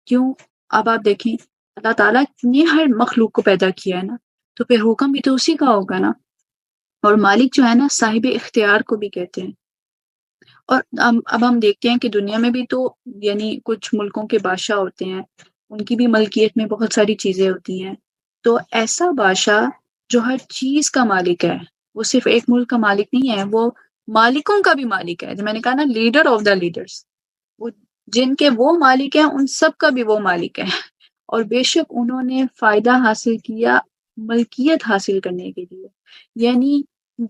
کیوں؟ اب آپ دیکھیں اللہ تعالیٰ نے ہر مخلوق کو پیدا کیا ہے نا، تو پھر حکم بھی تو اسی کا ہوگا نا۔ اور مالک جو ہے نا صاحب اختیار کو بھی کہتے ہیں۔ اور اب ہم دیکھتے ہیں کہ دنیا میں بھی تو یعنی کچھ ملکوں کے بادشاہ ہوتے ہیں، ان کی بھی ملکیت میں بہت ساری چیزیں ہوتی ہیں۔ تو ایسا بادشاہ جو ہر چیز کا مالک ہے، وہ صرف ایک ملک کا مالک نہیں ہے، وہ مالکوں کا بھی مالک ہے۔ جو میں نے کہا نا، لیڈر آف دا لیڈرز، وہ جن کے وہ مالک ہیں ان سب کا بھی وہ مالک ہے۔ اور بے شک انہوں نے فائدہ حاصل کیا ملکیت حاصل کرنے کے لیے، یعنی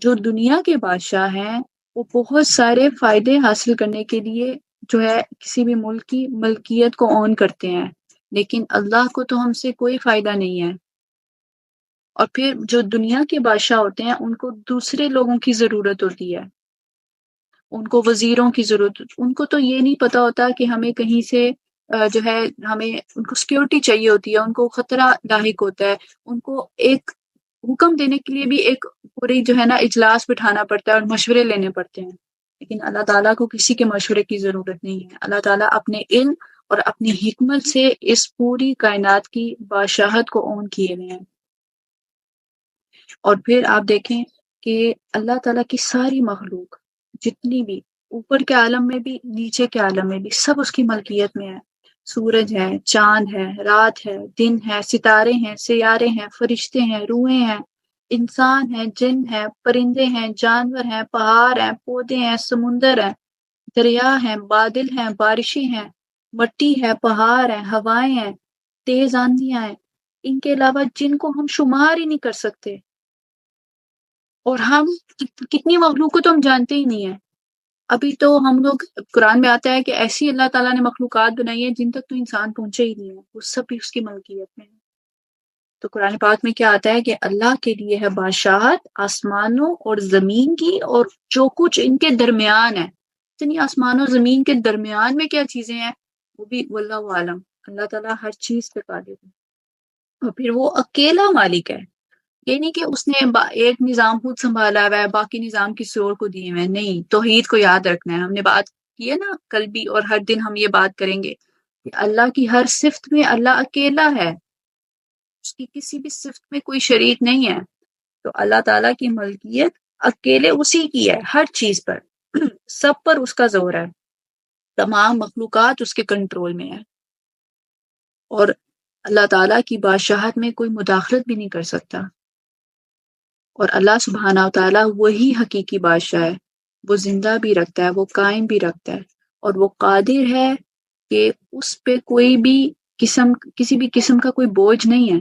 جو دنیا کے بادشاہ ہیں وہ بہت سارے فائدے حاصل کرنے کے لیے جو ہے کسی بھی ملک کی ملکیت کو اون کرتے ہیں، لیکن اللہ کو تو ہم سے کوئی فائدہ نہیں ہے۔ اور پھر جو دنیا کے بادشاہ ہوتے ہیں ان کو دوسرے لوگوں کی ضرورت ہوتی ہے، ان کو وزیروں کی ضرورت، ان کو تو یہ نہیں پتا ہوتا کہ ہمیں کہیں سے جو ہے ہمیں ان کو سیکیورٹی چاہیے ہوتی ہے، ان کو خطرہ لاحق ہوتا ہے، ان کو ایک حکم دینے کے لیے بھی ایک پوری جو ہے نا اجلاس بٹھانا پڑتا ہے اور مشورے لینے پڑتے ہیں۔ لیکن اللہ تعالیٰ کو کسی کے مشورے کی ضرورت نہیں ہے۔ اللہ تعالیٰ اپنے علم اور اپنی حکمت سے اس پوری کائنات کی بادشاہت کو اون کیے ہوئے ہیں۔ اور پھر آپ دیکھیں کہ اللہ تعالیٰ کی ساری مخلوق جتنی بھی اوپر کے عالم میں بھی نیچے کے عالم میں بھی سب اس کی ملکیت میں ہے۔ سورج ہے، چاند ہے، رات ہے، دن ہے، ستارے ہیں، سیارے ہیں، فرشتے ہیں، روحیں ہیں، انسان ہیں، جن ہیں، پرندے ہیں، جانور ہیں، پہاڑ ہیں، پودے ہیں، سمندر ہیں، دریا ہیں، بادل ہیں، بارشیں ہیں، مٹی ہے، پہاڑ ہیں، ہوائیں ہیں، تیز آندیاں ہیں، ان کے علاوہ جن کو ہم شمار ہی نہیں کر سکتے۔ اور ہم کتنی مخلوق کو تو ہم جانتے ہی نہیں ہیں۔ ابھی تو ہم لوگ قرآن میں آتا ہے کہ ایسی اللہ تعالیٰ نے مخلوقات بنائی ہیں جن تک تو انسان پہنچے ہی نہیں ہے، وہ سب بھی اس کی ملکیت میں ہے۔ تو قرآن پاک میں کیا آتا ہے کہ اللہ کے لیے ہے بادشاہت آسمانوں اور زمین کی اور جو کچھ ان کے درمیان ہے۔ اتنی آسمان اور زمین کے درمیان میں کیا چیزیں ہیں وہ بھی واللہ عالم، اللہ تعالیٰ ہر چیز پہ قادر ہے۔ اور پھر وہ اکیلا مالک ہے، یہ نہیں کہ اس نے ایک نظام خود سنبھالا ہوا ہے باقی نظام کسی اور کو دیے ہوئے ہیں، نہیں، توحید کو یاد رکھنا ہے۔ ہم نے بات کی ہے نا کل بھی، اور ہر دن ہم یہ بات کریں گے کہ اللہ کی ہر صفت میں اللہ اکیلا ہے، اس کی کسی بھی صفت میں کوئی شریک نہیں ہے۔ تو اللہ تعالیٰ کی ملکیت اکیلے اسی کی ہے، ہر چیز پر سب پر اس کا زور ہے، تمام مخلوقات اس کے کنٹرول میں ہے۔ اور اللہ تعالیٰ کی بادشاہت میں کوئی مداخلت بھی نہیں کر سکتا۔ اور اللہ سبحانہ و تعالیٰ وہی حقیقی بادشاہ ہے، وہ زندہ بھی رکھتا ہے، وہ قائم بھی رکھتا ہے، اور وہ قادر ہے کہ اس پہ کوئی بھی کسی بھی قسم کا کوئی بوجھ نہیں ہے۔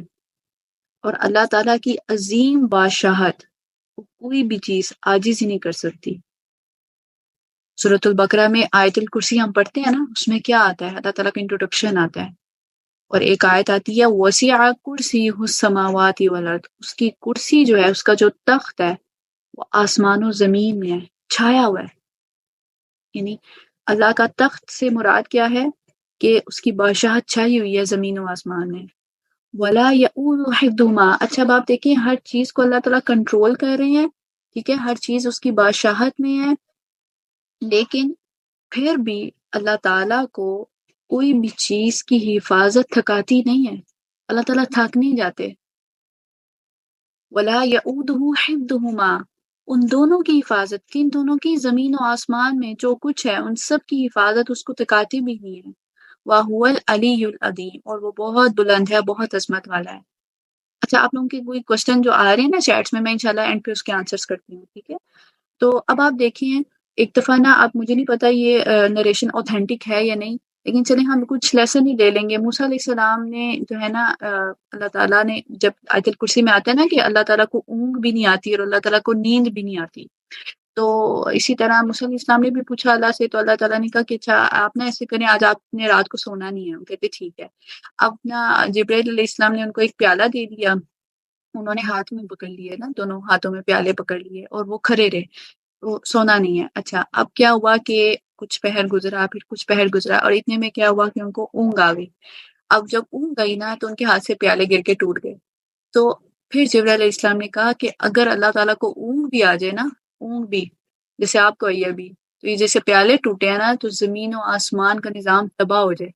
اور اللہ تعالیٰ کی عظیم بادشاہت کو کوئی بھی چیز عاجز ہی نہیں کر سکتی۔ سورۃ البقرہ میں آیت الکرسی ہم پڑھتے ہیں نا، اس میں کیا آتا ہے؟ اللہ تعالیٰ کا انٹروڈکشن آتا ہے، اور ایک آیت آتی ہے وسع کرسیہ السماوات والارض، اس کی کرسی جو ہے، اس کا جو تخت ہے وہ آسمان و زمین میں ہے، چھایا ہوا ہے۔ یعنی اللہ کا تخت سے مراد کیا ہے کہ اس کی بادشاہت چھائی ہوئی ہے زمین و آسمان میں۔ ولا یؤود حفظہما، اچھا اب آپ دیکھیں ہر چیز کو اللہ تعالیٰ کنٹرول کر رہے ہیں، ٹھیک ہے، ہر چیز اس کی بادشاہت میں ہے، لیکن پھر بھی اللہ تعالیٰ کو کوئی بھی چیز کی حفاظت تھکاتی نہیں ہے، اللہ تعالیٰ تھک نہیں جاتے۔ ولا یؤودہ حفظہما، ان دونوں کی حفاظت، کن دونوں کی؟ زمین و آسمان میں جو کچھ ہے ان سب کی حفاظت اس کو تکاتی بھی نہیں ہے۔ وَهُوَ الْعَلِيُّ الْعَظِيمُ، اور وہ بہت بلند ہے، بہت عظمت والا ہے۔ اچھا آپ لوگوں کے کوئی کوشچن جو آ رہے ہیں نا چیٹس میں انشاءاللہ اینڈ پہ اس کے آنسرس کرتی ہوں، ٹھیک ہے؟ تو اب آپ دیکھیں ایک دفعہ نا، آپ مجھے نہیں پتا یہ نریشن اوتھینٹک ہے یا نہیں، لیکن چلیں ہم کچھ لیسن ہی لے لیں گے۔ موسیٰ علیہ السلام نے جو ہے نا اللہ تعالیٰ نے جب آیت الکرسی میں آتا ہے نا کہ اللہ تعالیٰ کو اونگ بھی نہیں آتی اور اللہ تعالیٰ کو نیند بھی نہیں آتی، تو اسی طرح موسیٰ علیہ السلام نے بھی پوچھا اللہ سے، تو اللہ تعالیٰ نے کہا کہ اچھا آپ نا ایسے کریں، آج آپ نے رات کو سونا نہیں ہے۔ وہ کہتے ٹھیک ہے۔ اب نا جبرائیل علیہ السلام نے ان کو ایک پیالہ دے دیا، انہوں نے ہاتھ میں پکڑ لیے نا، دونوں ہاتھوں میں پیالے پکڑ لیے اور وہ کھڑے رہے، وہ سونا نہیں ہے۔ اچھا اب کیا ہوا کہ کچھ پہر گزرا، پھر کچھ پہر گزرا، اور اتنے میں کیا ہوا کہ ان کو اونگ آ گئی۔ اب جب اونگ گئی نا تو ان کے ہاتھ سے پیالے گر کے ٹوٹ گئے۔ تو پھر جبرائیل علیہ السلام نے کہا کہ اگر اللہ تعالیٰ کو اونگ بھی آ جائے نا، اونگ بھی جیسے آپ کو آئی ابھی، تو یہ جیسے پیالے ٹوٹے ہیں نا، تو زمین و آسمان کا نظام تباہ ہو جائے۔